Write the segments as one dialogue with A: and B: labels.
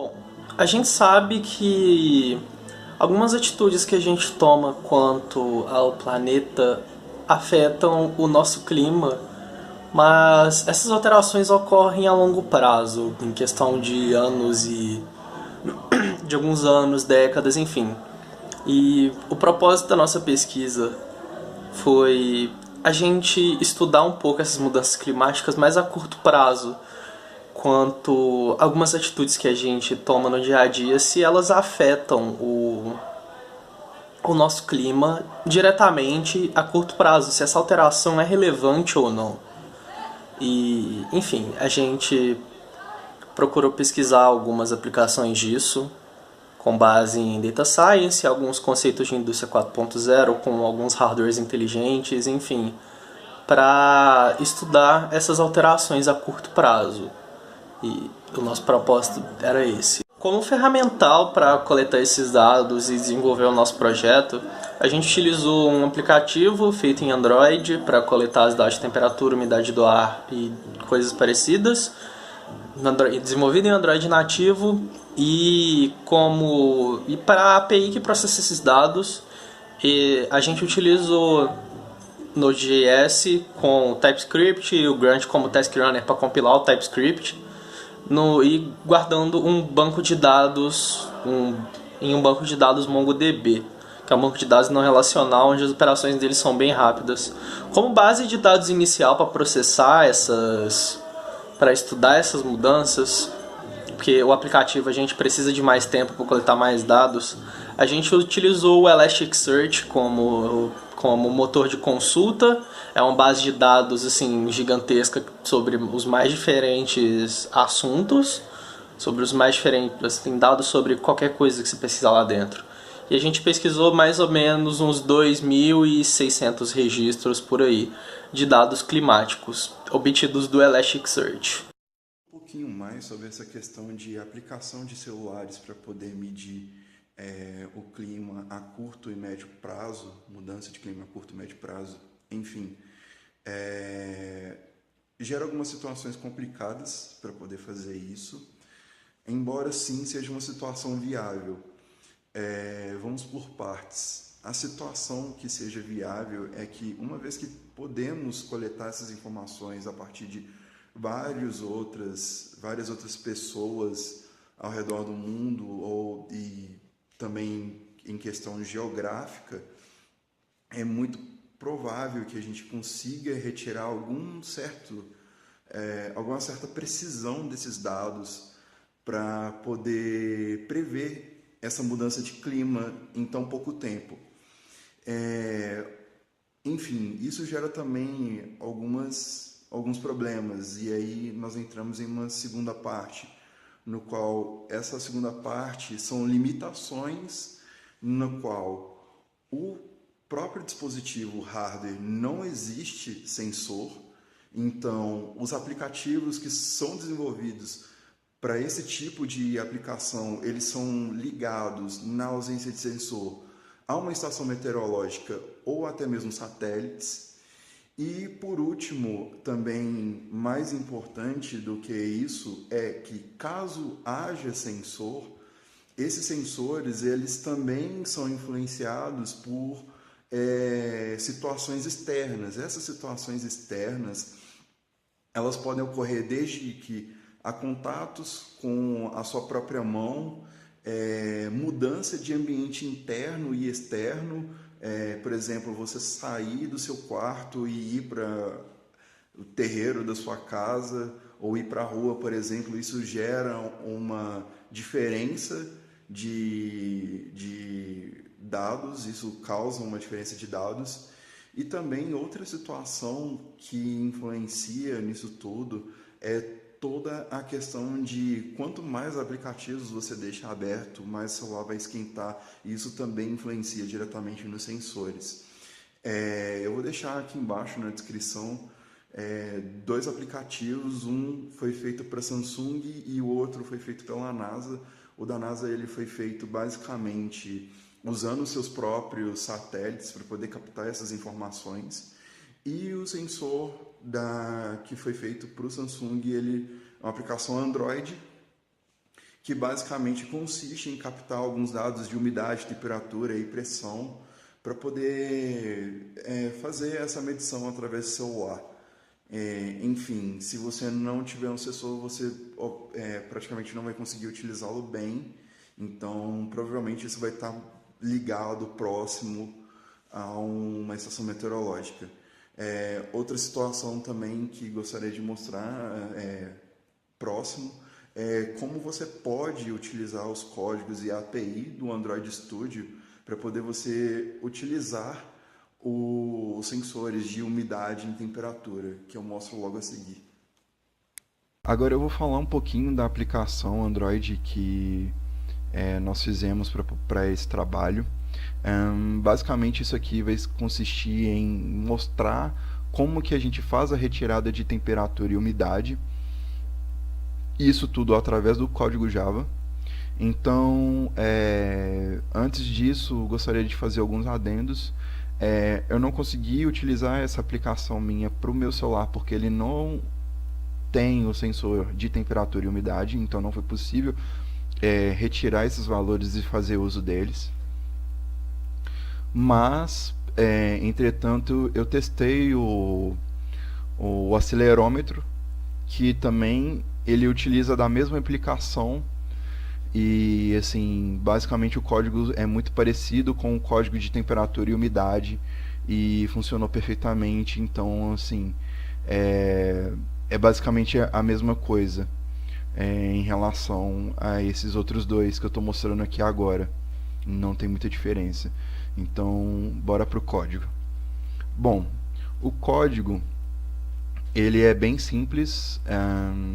A: Bom, a gente sabe que algumas atitudes que a gente toma quanto ao planeta afetam o nosso clima, mas essas alterações ocorrem a longo prazo, em questão de anos e de alguns anos, décadas, enfim. E o propósito da nossa pesquisa foi a gente estudar um pouco essas mudanças climáticas mais a curto prazo, quanto algumas atitudes que a gente toma no dia a dia, se elas afetam o nosso clima diretamente a curto prazo, se essa alteração é relevante ou não. E, enfim, a gente procurou pesquisar algumas aplicações disso com base em data science, alguns conceitos de indústria 4.0, com alguns hardwares inteligentes, enfim, para estudar essas alterações a curto prazo. E o nosso propósito era esse. Como ferramental para coletar esses dados e desenvolver o nosso projeto, a gente utilizou um aplicativo feito em Android para coletar os dados de temperatura, umidade do ar e coisas parecidas, desenvolvido em Android nativo e para a API que processa esses dados, a gente utilizou Node.js com o TypeScript e o Grunt como task runner para compilar o TypeScript e guardando um banco de dados em um banco de dados MongoDB, que é um banco de dados não relacional onde as operações deles são bem rápidas. Como base de dados inicial para estudar essas mudanças, porque o aplicativo a gente precisa de mais tempo para coletar mais dados, a gente utilizou o Elasticsearch como motor de consulta. É uma base de dados assim gigantesca sobre os mais diferentes assuntos, sobre os mais diferentes, tem dados sobre qualquer coisa que você pesquisar lá dentro. E a gente pesquisou mais ou menos uns 2.600 registros por aí de dados climáticos obtidos do Elasticsearch.
B: Um pouquinho mais sobre essa questão de aplicação de celulares para poder medir o clima a curto e médio prazo, mudança de clima a curto e médio prazo, enfim, gera algumas situações complicadas para poder fazer isso, embora sim seja uma situação viável. Vamos por partes. A situação que seja viável é que, uma vez que podemos coletar essas informações a partir de várias outras pessoas ao redor do mundo e também em questão geográfica, é muito provável que a gente consiga retirar alguma certa precisão desses dados para poder prever essa mudança de clima em tão pouco tempo. Enfim, isso gera também alguns problemas, e aí nós entramos em uma segunda parte, no qual essa segunda parte são limitações no qual o próprio dispositivo hardware não existe sensor, então os aplicativos que são desenvolvidos para esse tipo de aplicação, eles são ligados, na ausência de sensor, a uma estação meteorológica ou até mesmo satélites. E, por último, também mais importante do que isso, é que caso haja sensor, esses sensores eles também são influenciados por situações externas. Essas situações externas elas podem ocorrer desde que há contatos com a sua própria mão, mudança de ambiente interno e externo, por exemplo, você sair do seu quarto e ir para o terreiro da sua casa ou ir para a rua, por exemplo, isso gera uma diferença de dados, isso causa uma diferença de dados. E também outra situação que influencia nisso tudo é toda a questão de quanto mais aplicativos você deixa aberto, mais o celular vai esquentar, e isso também influencia diretamente nos sensores. Eu vou deixar aqui embaixo na descrição dois aplicativos, um foi feito para Samsung e o outro foi feito pela NASA. O da NASA ele foi feito basicamente usando os seus próprios satélites para poder captar essas informações, e o sensor que foi feito para o Samsung, ele é uma aplicação Android, que basicamente consiste em captar alguns dados de umidade, temperatura e pressão para poder fazer essa medição através do celular. Enfim, se você não tiver um sensor, você praticamente não vai conseguir utilizá-lo bem, então provavelmente isso vai estar ligado próximo a uma estação meteorológica. Outra situação também que gostaria de mostrar próximo é como você pode utilizar os códigos e a API do Android Studio para poder você utilizar os sensores de umidade e temperatura, que eu mostro logo a seguir.
C: Agora eu vou falar um pouquinho da aplicação Android que nós fizemos para esse trabalho. Basicamente isso aqui vai consistir em mostrar como que a gente faz a retirada de temperatura e umidade, isso tudo através do código Java. Então, antes disso, gostaria de fazer alguns adendos. Eu não consegui utilizar essa aplicação minha para o meu celular porque ele não tem o sensor de temperatura e umidade, então não foi possível retirar esses valores e fazer uso deles. Mas, entretanto, eu testei o acelerômetro, que também ele utiliza da mesma aplicação e assim, basicamente o código é muito parecido com o código de temperatura e umidade e funcionou perfeitamente. Então, assim, é basicamente a mesma coisa em relação a esses outros dois que eu estou mostrando aqui agora. Não tem muita diferença. Então, bora pro código. Bom, o código ele é bem simples.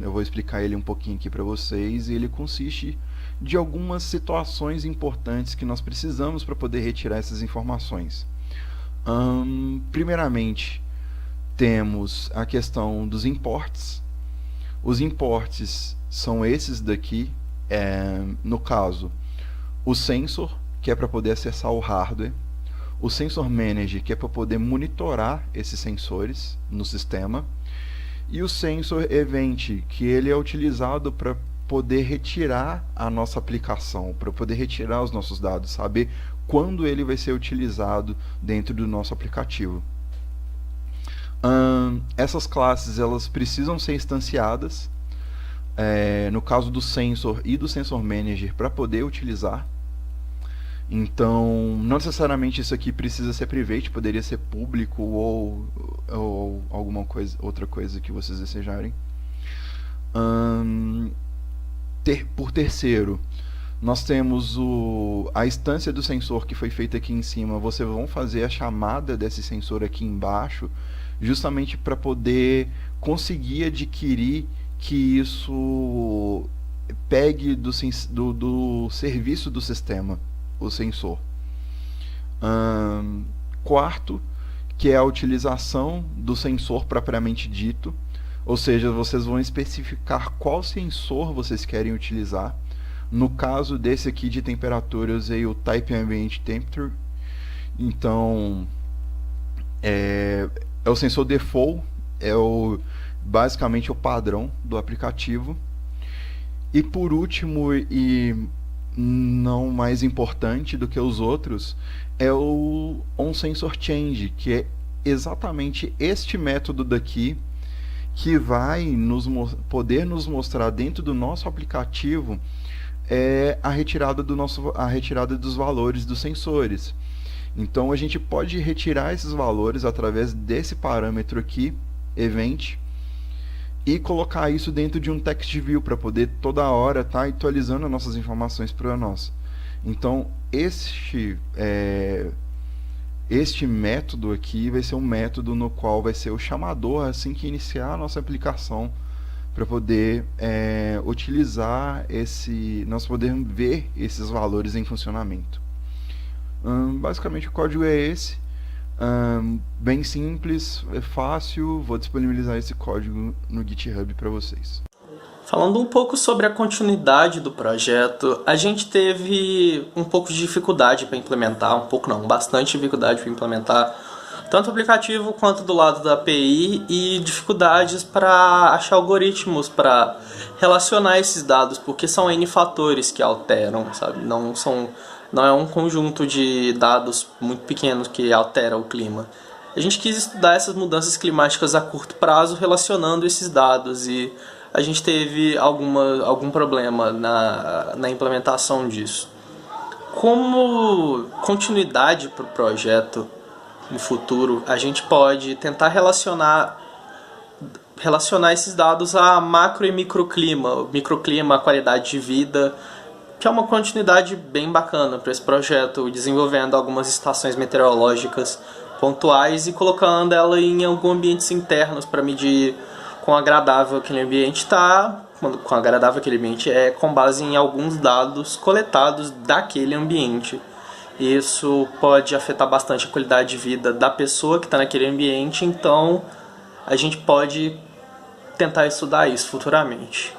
C: Eu vou explicar ele um pouquinho aqui para vocês. Ele consiste de algumas situações importantes que nós precisamos para poder retirar essas informações. Primeiramente, temos a questão dos imports. Os imports são esses daqui, no caso, o sensor, que é para poder acessar o hardware, o sensor manager, que é para poder monitorar esses sensores no sistema, e o sensor event, que ele é utilizado para poder retirar a nossa aplicação, para poder retirar os nossos dados, saber quando ele vai ser utilizado dentro do nosso aplicativo. Essas classes elas precisam ser instanciadas, no caso do sensor e do sensor manager, para poder utilizar. Então, não necessariamente isso aqui precisa ser private, poderia ser público ou alguma coisa, outra coisa que vocês desejarem. Por terceiro, nós temos a instância do sensor que foi feita aqui em cima. Vocês vão fazer a chamada desse sensor aqui embaixo, justamente para poder conseguir adquirir que isso pegue do serviço do sistema, o sensor. Quarto, que é a utilização do sensor propriamente dito, ou seja, vocês vão especificar qual sensor vocês querem utilizar. No caso desse aqui de temperatura, eu usei o Type Ambient Temperature. Então, é o sensor default, basicamente o padrão do aplicativo. E por último, e não mais importante do que os outros, é o OnSensorChange, que é exatamente este método daqui, que vai poder nos mostrar dentro do nosso aplicativo a retirada dos valores dos sensores. Então a gente pode retirar esses valores através desse parâmetro aqui, event, e colocar isso dentro de um text view para poder toda hora estar atualizando as nossas informações para nós. Então este método aqui vai ser um método no qual vai ser o chamador assim que iniciar a nossa aplicação, para poder utilizar nós podemos ver esses valores em funcionamento. Basicamente o código é esse, bem simples, é fácil. Vou disponibilizar esse código no GitHub para vocês.
A: Falando um pouco sobre a continuidade do projeto, a gente teve um pouco de dificuldade para implementar, bastante dificuldade para implementar tanto o aplicativo quanto do lado da API, e dificuldades para achar algoritmos para relacionar esses dados, porque são N fatores que alteram, sabe? Não é um conjunto de dados muito pequenos que altera o clima. A gente quis estudar essas mudanças climáticas a curto prazo relacionando esses dados, e a gente teve algum problema na implementação disso. Como continuidade para o projeto no futuro, a gente pode tentar relacionar esses dados a macro e microclima. O microclima, a qualidade de vida, que é uma continuidade bem bacana para esse projeto, desenvolvendo algumas estações meteorológicas pontuais e colocando ela em alguns ambientes internos para medir quão agradável aquele ambiente está, quão agradável aquele ambiente é, com base em alguns dados coletados daquele ambiente. Isso pode afetar bastante a qualidade de vida da pessoa que está naquele ambiente, então a gente pode tentar estudar isso futuramente.